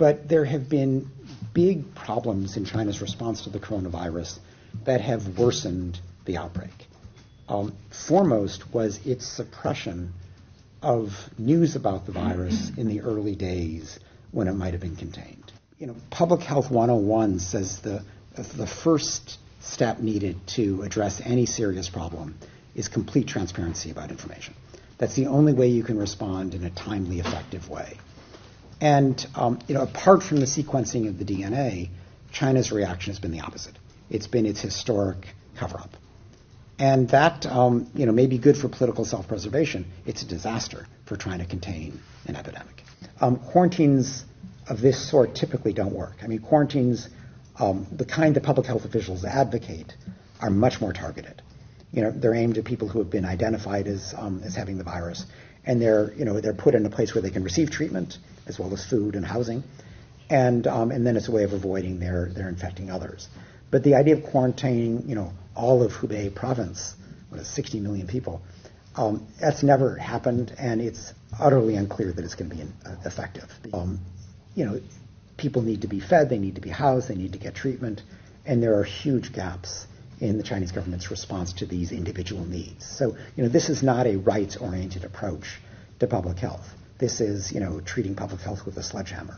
But there have been big problems in China's response to the coronavirus that have worsened the outbreak. Foremost was its suppression of news about the virus in the early days when it might have been contained. Public Health 101 says the first step needed to address any serious problem is complete transparency about information. That's the only way you can respond in a timely, effective way. And apart from the sequencing of the DNA, China's reaction has been the opposite. It's been its historic cover-up. And that may be good for political self-preservation. It's a disaster for trying to contain an epidemic. Quarantines of this sort typically don't work. Quarantines, the kind that public health officials advocate, are much more targeted. They're aimed at people who have been identified as having the virus, and they're put in a place where they can receive treatment as well as food and housing, and then it's a way of avoiding their infecting others. But the idea of quarantining, all of Hubei province, 60 million people, that's never happened, and it's utterly unclear that it's going to be effective. People need to be fed, they need to be housed, they need to get treatment, and there are huge gaps in the Chinese government's response to these individual needs. So, this is not a rights-oriented approach to public health. This is, treating public health with a sledgehammer.